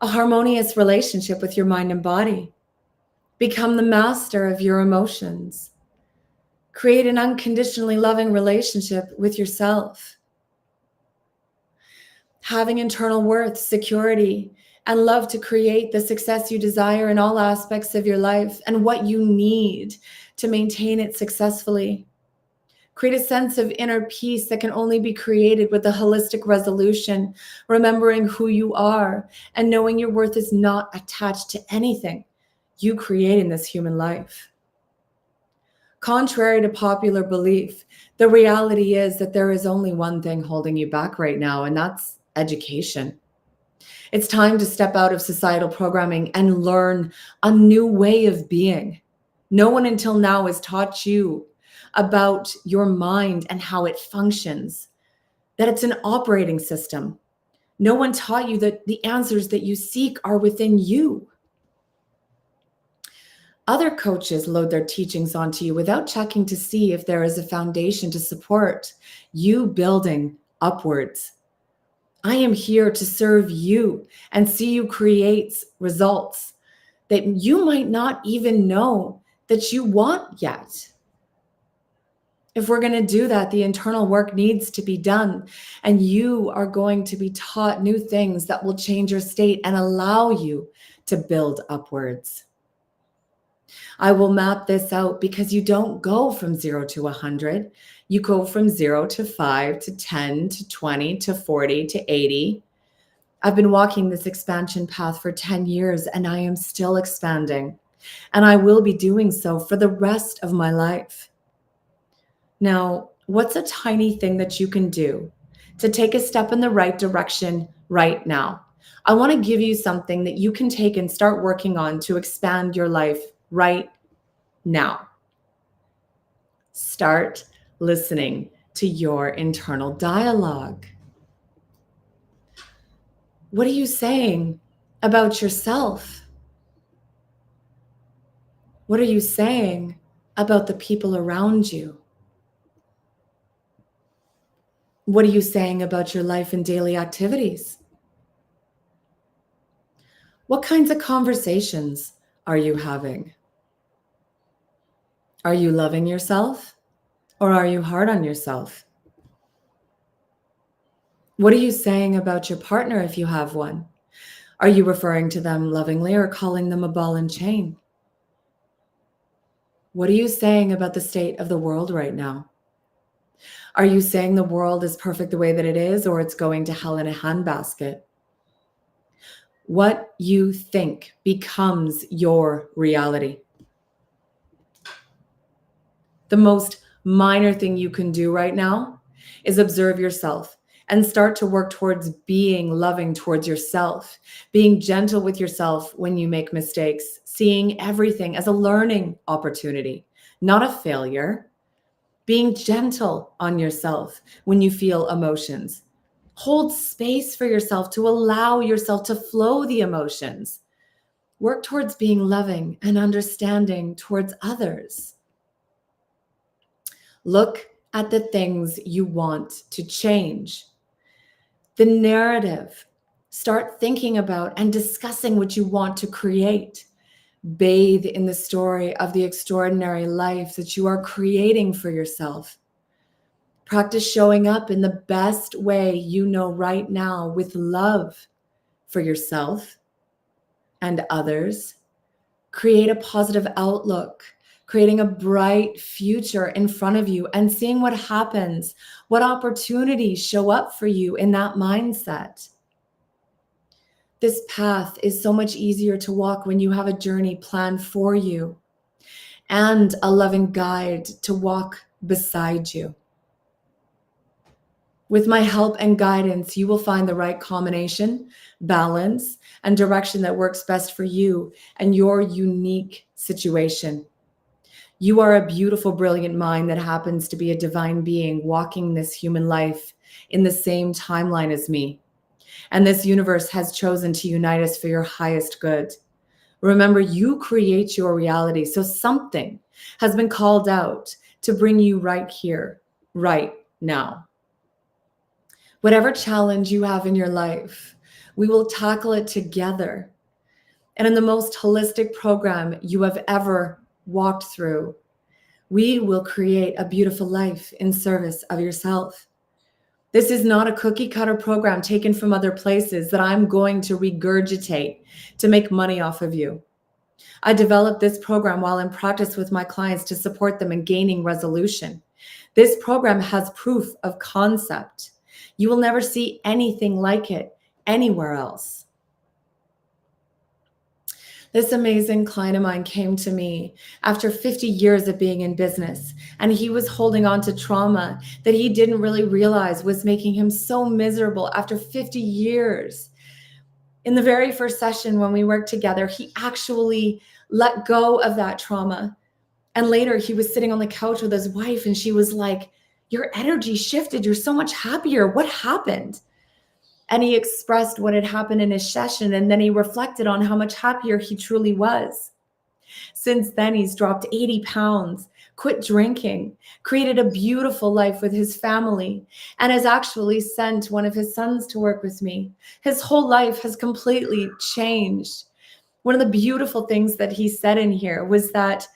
a harmonious relationship with your mind and body. Become the master of your emotions. Create an unconditionally loving relationship with yourself. Having internal worth, security, and love to create the success you desire in all aspects of your life and what you need to maintain it successfully. Create a sense of inner peace that can only be created with a holistic resolution, remembering who you are and knowing your worth is not attached to anything you create in this human life. Contrary to popular belief, the reality is that there is only one thing holding you back right now, and that's education. It's time to step out of societal programming and learn a new way of being. No one until now has taught you about your mind and how it functions, that it's an operating system. No one taught you that the answers that you seek are within you. Other coaches load their teachings onto you without checking to see if there is a foundation to support you building upwards. I am here to serve you and see you create results that you might not even know that you want yet. If we're going to do that, the internal work needs to be done, and you are going to be taught new things that will change your state and allow you to build upwards. I will map this out because you don't go from 0 to 100. You go from 0 to 5 to 10 to 20 to 40 to 80. I've been walking this expansion path for 10 years and I am still expanding, and I will be doing so for the rest of my life. Now, what's a tiny thing that you can do to take a step in the right direction right now? I want to give you something that you can take and start working on to expand your life right now. Start listening to your internal dialogue. What are you saying about yourself? What are you saying about the people around you? What are you saying about your life and daily activities? What kinds of conversations are you having? Are you loving yourself, or are you hard on yourself? What are you saying about your partner if you have one? Are you referring to them lovingly or calling them a ball and chain? What are you saying about the state of the world right now? Are you saying the world is perfect the way that it is, or it's going to hell in a handbasket? What you think becomes your reality. The most minor thing you can do right now is observe yourself and start to work towards being loving towards yourself, being gentle with yourself when you make mistakes, seeing everything as a learning opportunity, not a failure, being gentle on yourself when you feel emotions. Hold space for yourself to allow yourself to flow the emotions. Work towards being loving and understanding towards others. Look at the things you want to change. The narrative. Start thinking about and discussing what you want to create. Bathe in the story of the extraordinary life that you are creating for yourself. Practice showing up in the best way you know right now with love for yourself and others. Create a positive outlook, creating a bright future in front of you and seeing what happens, what opportunities show up for you in that mindset. This path is so much easier to walk when you have a journey planned for you and a loving guide to walk beside you. With my help and guidance, you will find the right combination, balance, and direction that works best for you and your unique situation. You are a beautiful, brilliant mind that happens to be a divine being walking this human life in the same timeline as me. And this universe has chosen to unite us for your highest good. Remember, you create your reality. So something has been called out to bring you right here, right now. Whatever challenge you have in your life, we will tackle it together. And in the most holistic program you have ever walked through, we will create a beautiful life in service of yourself. This is not a cookie cutter program taken from other places that I'm going to regurgitate to make money off of you. I developed this program while in practice with my clients to support them in gaining resolution. This program has proof of concept. You will never see anything like it anywhere else. This amazing client of mine came to me after 50 years of being in business, and he was holding on to trauma that he didn't really realize was making him so miserable after 50 years. In the very first session when we worked together, he actually let go of that trauma. And later he was sitting on the couch with his wife and she was like, "Your energy shifted. You're so much happier. What happened?" And he expressed what had happened in his session. And then he reflected on how much happier he truly was. Since then, he's dropped 80 pounds, quit drinking, created a beautiful life with his family, and has actually sent one of his sons to work with me. His whole life has completely changed. One of the beautiful things that he said in here was that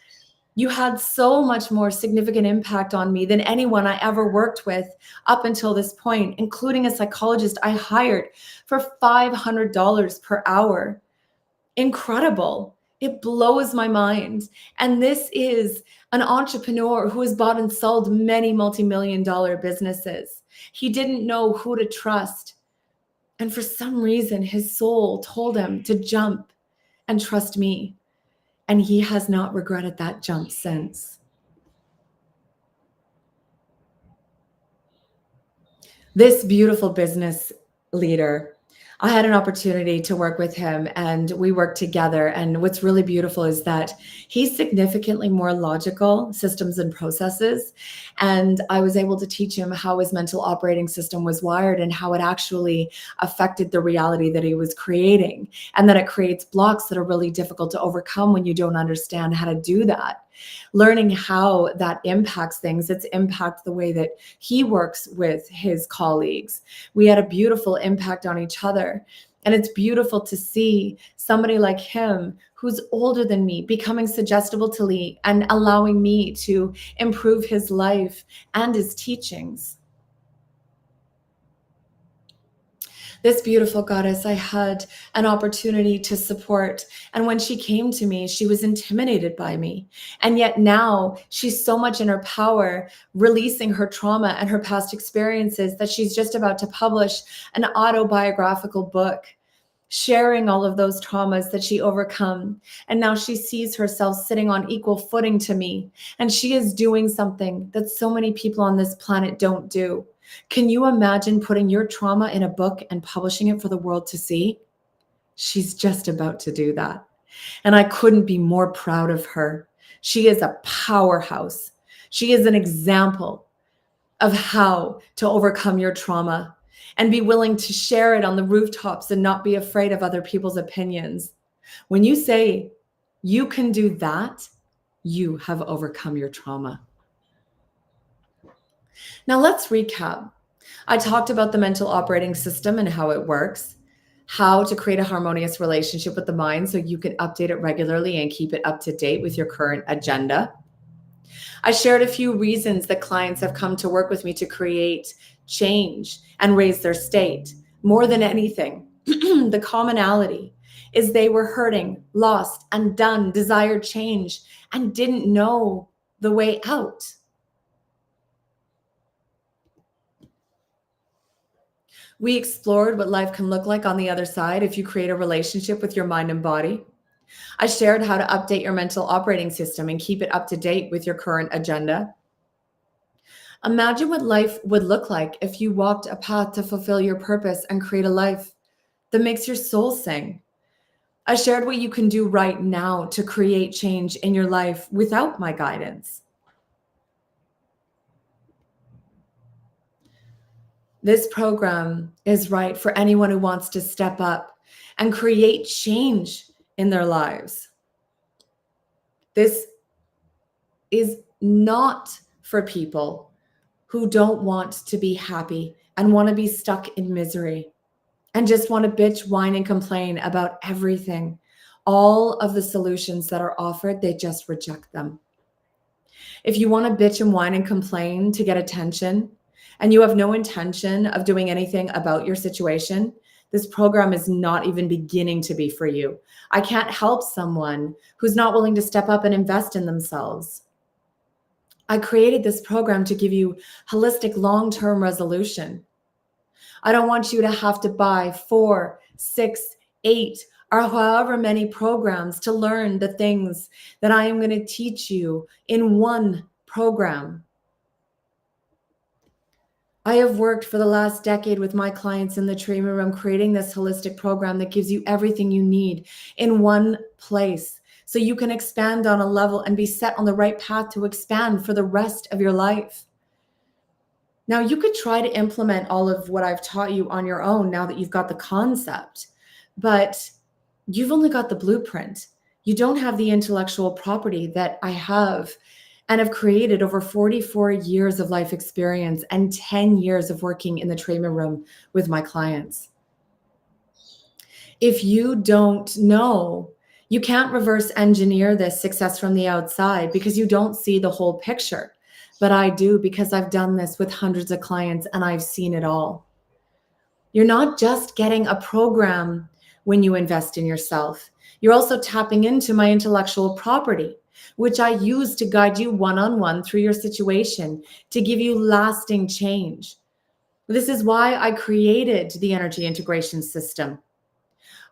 you had so much more significant impact on me than anyone I ever worked with up until this point, including a psychologist I hired for $500 per hour. Incredible. It blows my mind. And this is an entrepreneur who has bought and sold many multi-million dollar businesses. He didn't know who to trust. And for some reason, his soul told him to jump and trust me. And he has not regretted that jump since. This beautiful business leader, I had an opportunity to work with him and we worked together. And what's really beautiful is that he's significantly more logical systems and processes. And I was able to teach him how his mental operating system was wired and how it actually affected the reality that he was creating. And that it creates blocks that are really difficult to overcome when you don't understand how to do that. Learning how that impacts things, it's impact the way that he works with his colleagues. We had a beautiful impact on each other. And it's beautiful to see somebody like him who's older than me becoming suggestible to me and allowing me to improve his life and his teachings. This beautiful goddess I had an opportunity to support. And when she came to me, she was intimidated by me. And yet now she's so much in her power, releasing her trauma and her past experiences that she's just about to publish an autobiographical book, sharing all of those traumas that she overcome. And now she sees herself sitting on equal footing to me. And she is doing something that so many people on this planet don't do. Can you imagine putting your trauma in a book and publishing it for the world to see? She's just about to do that. And I couldn't be more proud of her. She is a powerhouse. She is an example of how to overcome your trauma and be willing to share it on the rooftops and not be afraid of other people's opinions. When you say you can do that, you have overcome your trauma. Now let's recap. I talked about the mental operating system and how it works, how to create a harmonious relationship with the mind so you can update it regularly and keep it up to date with your current agenda. I shared a few reasons that clients have come to work with me to create change and raise their state. More than anything, the commonality is they were hurting, lost, undone, desired change, and didn't know the way out. We explored what life can look like on the other side if you create a relationship with your mind and body. I shared how to update your mental operating system and keep it up to date with your current agenda. Imagine what life would look like if you walked a path to fulfill your purpose and create a life that makes your soul sing. I shared what you can do right now to create change in your life without my guidance. This program is right for anyone who wants to step up and create change in their lives. This is not for people who don't want to be happy and want to be stuck in misery and just want to bitch, whine, and complain about everything. All of the solutions that are offered, they just reject them. If you want to bitch and whine and complain to get attention, and you have no intention of doing anything about your situation, this program is not even beginning to be for you. I can't help someone who's not willing to step up and invest in themselves. I created this program to give you holistic long-term resolution. I don't want you to have to buy 4, 6, 8, or however many programs to learn the things that I am going to teach you in one program. I have worked for the last decade with my clients in the treatment room, creating this holistic program that gives you everything you need in one place, so you can expand on a level and be set on the right path to expand for the rest of your life. Now, you could try to implement all of what I've taught you on your own now that you've got the concept, but you've only got the blueprint. You don't have the intellectual property that I have and have created over 44 years of life experience and 10 years of working in the treatment room with my clients. If you don't know, you can't reverse engineer this success from the outside because you don't see the whole picture. But I do, because I've done this with hundreds of clients and I've seen it all. You're not just getting a program when you invest in yourself. You're also tapping into my intellectual property, which I use to guide you one-on-one through your situation to give you lasting change. This is why I created the energy integration system.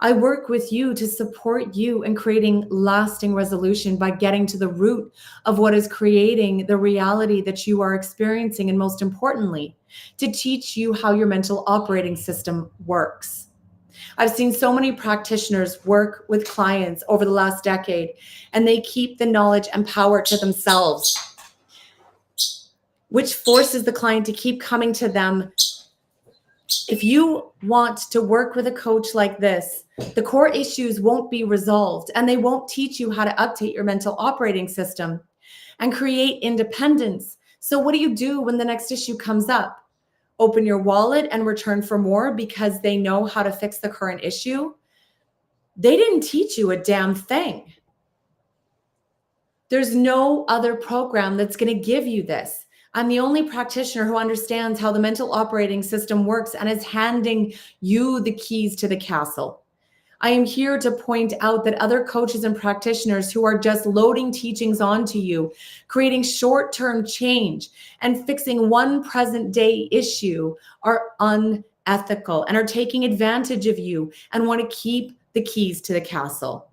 I work with you to support you in creating lasting resolution by getting to the root of what is creating the reality that you are experiencing, and most importantly, to teach you how your mental operating system works. I've seen so many practitioners work with clients over the last decade, and they keep the knowledge and power to themselves, which forces the client to keep coming to them. If you want to work with a coach like this, the core issues won't be resolved, and they won't teach you how to update your mental operating system and create independence. So what do you do when the next issue comes up? Open your wallet and return for more because they know how to fix the current issue? They didn't teach you a damn thing. There's no other program that's going to give you this. I'm the only practitioner who understands how the mental operating system works and is handing you the keys to the castle. I am here to point out that other coaches and practitioners who are just loading teachings onto you, creating short-term change and fixing one present day issue, are unethical and are taking advantage of you and want to keep the keys to the castle.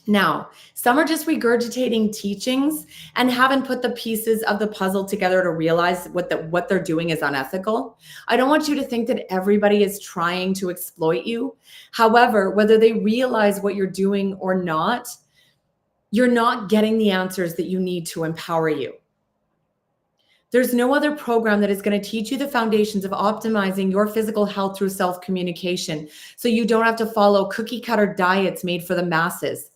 Now, some are just regurgitating teachings and haven't put the pieces of the puzzle together to realize what they're doing is unethical. I don't want you to think that everybody is trying to exploit you. However, whether they realize what you're doing or not, you're not getting the answers that you need to empower you. There's no other program that is going to teach you the foundations of optimizing your physical health through self-communication, so you don't have to follow cookie-cutter diets made for the masses.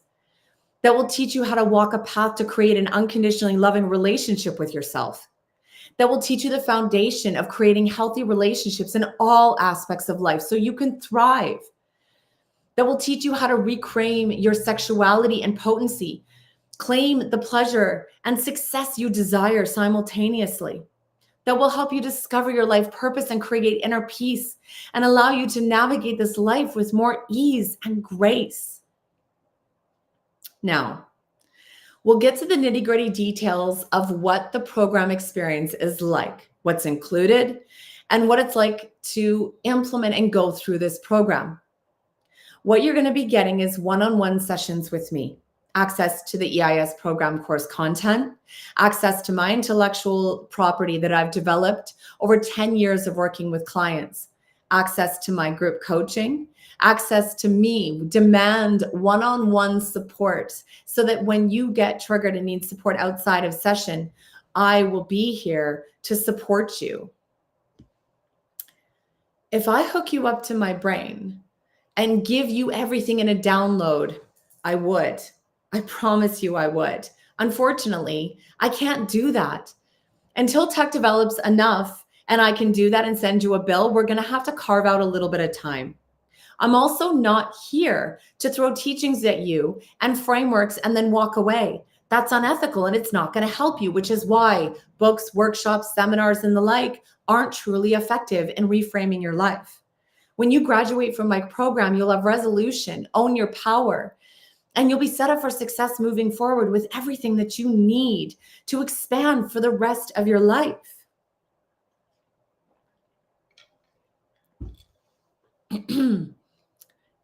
That will teach you how to walk a path to create an unconditionally loving relationship with yourself. That will teach you the foundation of creating healthy relationships in all aspects of life so you can thrive. That will teach you how to reclaim your sexuality and potency, claim the pleasure and success you desire simultaneously. That will help you discover your life purpose and create inner peace and allow you to navigate this life with more ease and grace. Now, we'll get to the nitty-gritty details of what the program experience is like, what's included, and what it's like to implement and go through this program. What you're going to be getting is one-on-one sessions with me. access to the EIS program course content, access to my intellectual property that I've developed over 10 years of working with clients, access to my group coaching, access to me, demand one-on-one support so that when you get triggered and need support outside of session, I will be here to support you. If I hook you up to my brain and give you everything in a download, I would. I promise you I would. Unfortunately, I can't do that. Until tech develops enough and I can do that and send you a bill, we're going to have to carve out a little bit of time. I'm also not here to throw teachings at you and frameworks and then walk away. That's unethical and it's not going to help you, which is why books, workshops, seminars, and the like aren't truly effective in reframing your life. When you graduate from my program, you'll have resolution, own your power, and you'll be set up for success moving forward with everything that you need to expand for the rest of your life.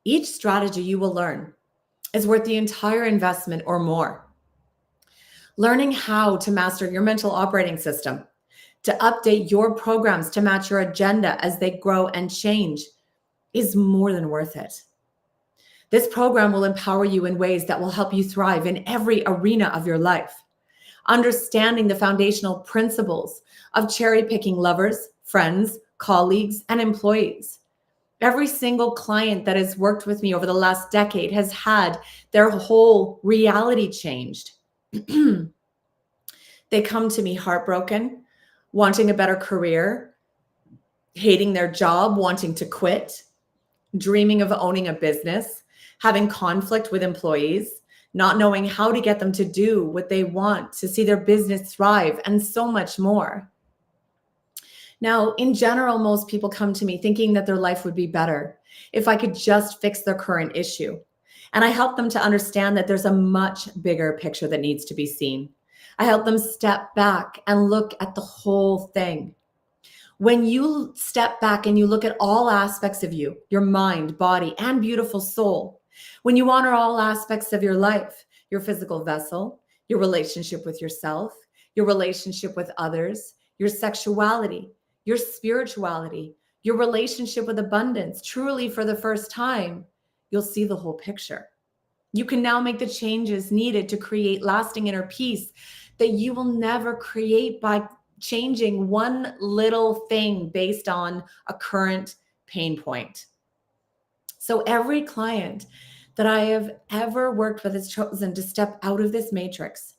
Each strategy you will learn is worth the entire investment or more. Learning how to master your mental operating system, to update your programs to match your agenda as they grow and change is more than worth it. This program will empower you in ways that will help you thrive in every arena of your life. Understanding the foundational principles of cherry-picking lovers, friends, colleagues, and employees. Every single client that has worked with me over the last decade has had their whole reality changed. They come to me heartbroken, wanting a better career, hating their job, wanting to quit, dreaming of owning a business, having conflict with employees, not knowing how to get them to do what they want to see their business thrive, and so much more. Now, in general, most people come to me thinking that their life would be better if I could just fix their current issue. And I help them to understand that there's a much bigger picture that needs to be seen. I help them step back and look at the whole thing. When you step back and you look at all aspects of you, your mind, body, and beautiful soul, when you honor all aspects of your life, your physical vessel, your relationship with yourself, your relationship with others, your sexuality, your spirituality, your relationship with abundance, truly for the first time, you'll see the whole picture. You can now make the changes needed to create lasting inner peace that you will never create by changing one little thing based on a current pain point. So every client that I have ever worked with has chosen to step out of this matrix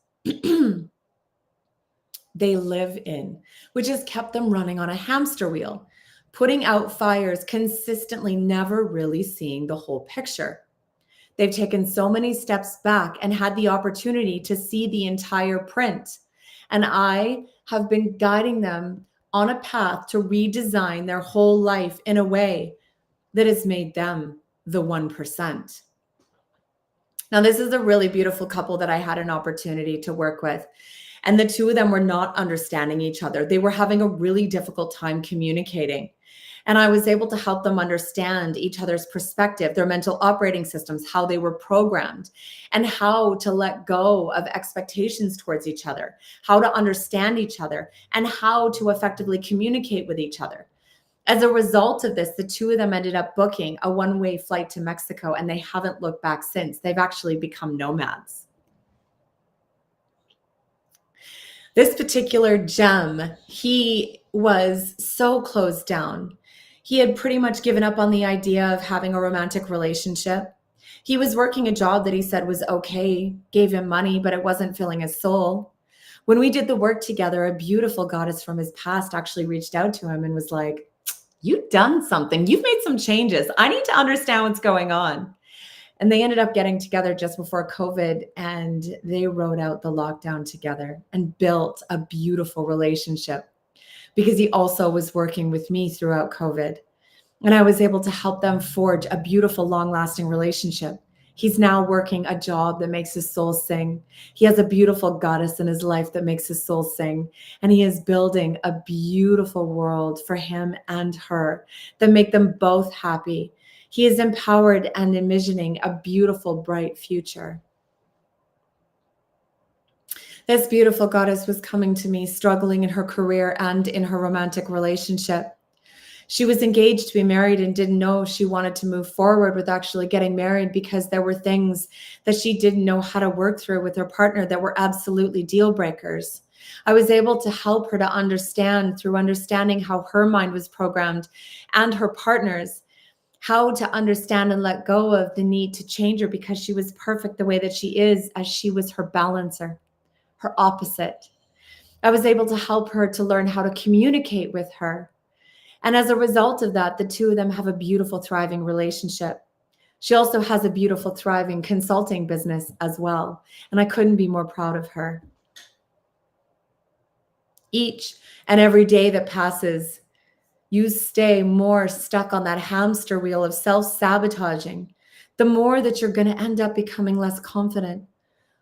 they live in, which has kept them running on a hamster wheel, putting out fires consistently, never really seeing the whole picture. They've taken so many steps back and had the opportunity to see the entire print. And I have been guiding them on a path to redesign their whole life in a way that has made them the 1%. Now, this is a really beautiful couple that I had an opportunity to work with. And the two of them were not understanding each other. They were having a really difficult time communicating. And I was able to help them understand each other's perspective, their mental operating systems, how they were programmed, and how to let go of expectations towards each other, how to understand each other, and how to effectively communicate with each other. As a result of this, the two of them ended up booking a one-way flight to Mexico, and they haven't looked back since. They've actually become nomads. This particular gem, he was so closed down. He had pretty much given up on the idea of having a romantic relationship. He was working a job that he said was okay, gave him money, but it wasn't filling his soul. When we did the work together, a beautiful goddess from his past actually reached out to him and was like, "You've done something. You've made some changes. I need to understand what's going on." And they ended up getting together just before COVID, and they rode out the lockdown together and built a beautiful relationship because he also was working with me throughout COVID. And I was able to help them forge a beautiful, long-lasting relationship. He's now working a job that makes his soul sing. He has a beautiful goddess in his life that makes his soul sing. And he is building a beautiful world for him and her that make them both happy. He is empowered and envisioning a beautiful, bright future. This beautiful goddess was coming to me, struggling in her career and in her romantic relationship. She was engaged to be married and didn't know she wanted to move forward with actually getting married because there were things that she didn't know how to work through with her partner that were absolutely deal breakers. I was able to help her to understand through understanding how her mind was programmed and her partner's, how to understand and let go of the need to change her because she was perfect the way that she is, as she was her balancer, her opposite. I was able to help her to learn how to communicate with her. And as a result of that, the two of them have a beautiful, thriving relationship. She also has a beautiful, thriving consulting business as well. And I couldn't be more proud of her. Each and every day that passes, you stay more stuck on that hamster wheel of self-sabotaging, the more that you're going to end up becoming less confident,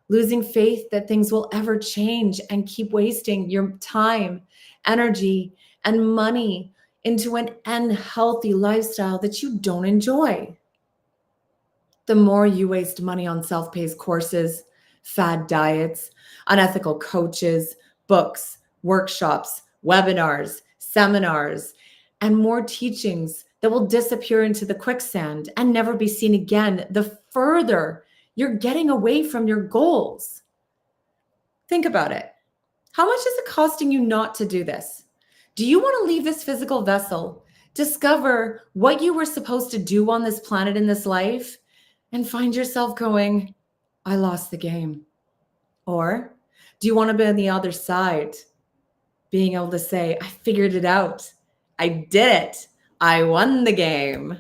losing faith that things will ever change, and keep wasting your time, energy, and money into an unhealthy lifestyle that you don't enjoy. The more you waste money on self-paced courses, fad diets, unethical coaches, books, workshops, webinars, seminars, and more teachings that will disappear into the quicksand and never be seen again, the further you're getting away from your goals. Think about it. How much is it costing you not to do this? Do you want to leave this physical vessel, discover what you were supposed to do on this planet in this life, and find yourself going, I lost the game? Or do you want to be on the other side, being able to say, I figured it out. I did it. I won the game.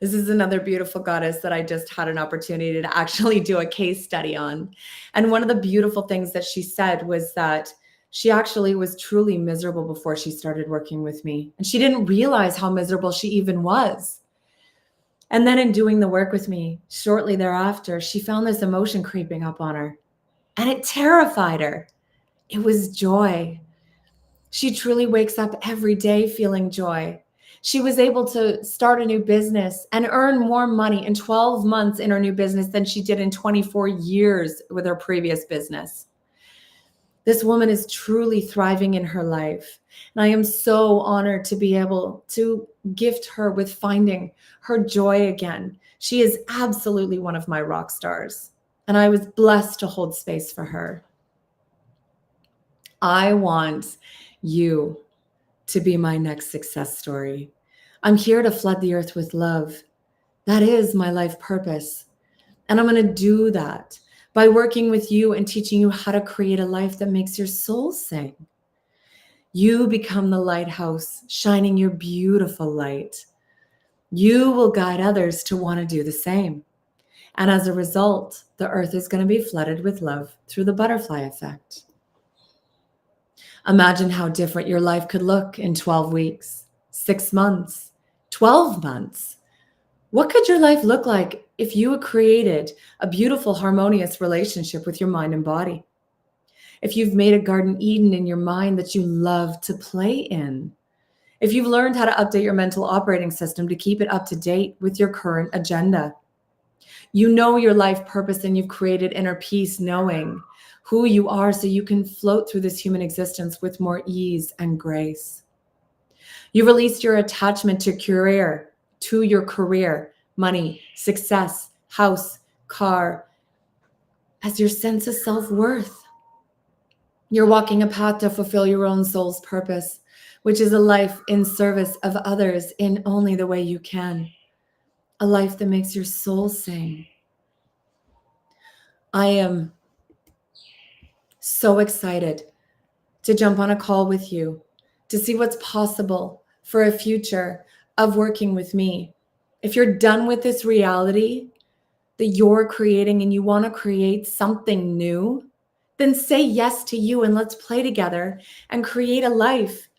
This is another beautiful goddess that I just had an opportunity to actually do a case study on. And one of the beautiful things that she said was that she actually was truly miserable before she started working with me. And she didn't realize how miserable she even was. And then in doing the work with me, shortly thereafter, she found this emotion creeping up on her, and it terrified her. It was joy. She truly wakes up every day feeling joy. She was able to start a new business and earn more money in 12 months in her new business than she did in 24 years with her previous business. This woman is truly thriving in her life. And I am so honored to be able to gift her with finding her joy again. She is absolutely one of my rock stars, and I was blessed to hold space for her. I want you to be my next success story. I'm here to flood the earth with love. That is my life purpose. And I'm going to do that by working with you and teaching you how to create a life that makes your soul sing. You become the lighthouse, shining your beautiful light. You will guide others to want to do the same. And as a result, the earth is going to be flooded with love through the butterfly effect. Imagine how different your life could look in 12 weeks, 6 months, 12 months. What could your life look like if you had created a beautiful, harmonious relationship with your mind and body? If you've made a Garden Eden in your mind that you love to play in? If you've learned how to update your mental operating system to keep it up to date with your current agenda? You know your life purpose, and you've created inner peace knowing who you are so you can float through this human existence with more ease and grace. You released your attachment to your career, money, success, house, car, as your sense of self-worth. You're walking a path to fulfill your own soul's purpose, which is a life in service of others in only the way you can. A life that makes your soul sing. I am so excited to jump on a call with you to see what's possible for a future of working with me. If you're done with this reality that you're creating and you want to create something new, then say yes to you and let's play together and create a life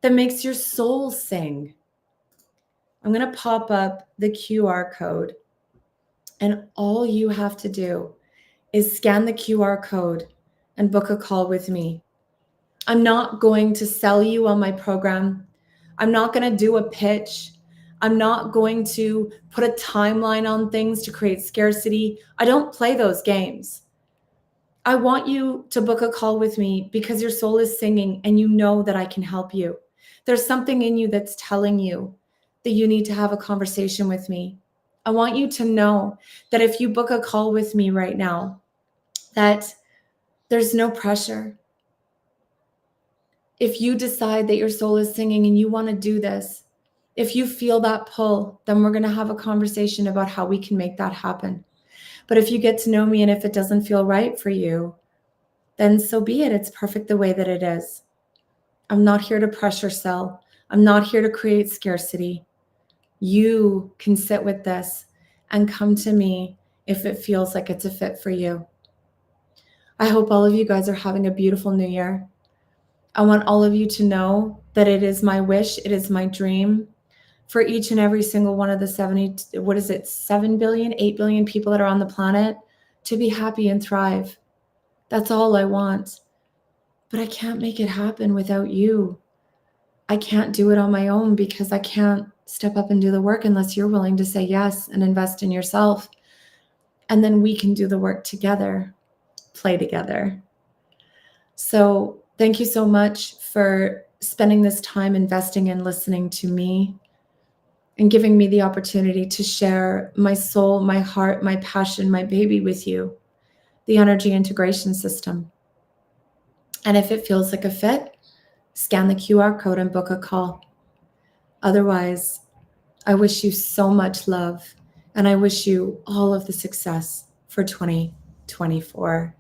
that makes your soul sing. I'm going to pop up the QR code, and all you have to do is scan the QR code and book a call with me. I'm not going to sell you on my program. I'm not going to do a pitch. I'm not going to put a timeline on things to create scarcity. I don't play those games. I want you to book a call with me because your soul is singing and you know that I can help you. There's something in you that's telling you that you need to have a conversation with me. I want you to know that if you book a call with me right now, that there's no pressure. If you decide that your soul is singing and you want to do this, if you feel that pull, then we're going to have a conversation about how we can make that happen. But if you get to know me and if it doesn't feel right for you, then so be it. It's perfect the way that it is. I'm not here to pressure sell. I'm not here to create scarcity. You can sit with this and come to me if it feels like it's a fit for you. I hope all of you guys are having a beautiful new year. I want all of you to know that it is my wish, it is my dream for each and every single one of the 7 billion, 8 billion people that are on the planet to be happy and thrive. That's all I want. But I can't make it happen without you. I can't do it on my own because I can't step up and do the work unless you're willing to say yes and invest in yourself. And then we can do the work together, play together. So thank you so much for spending this time investing and listening to me and giving me the opportunity to share my soul, my heart, my passion, my baby with you, the energy integration system. And if it feels like a fit, scan the QR code and book a call. Otherwise, I wish you so much love and I wish you all of the success for 2024.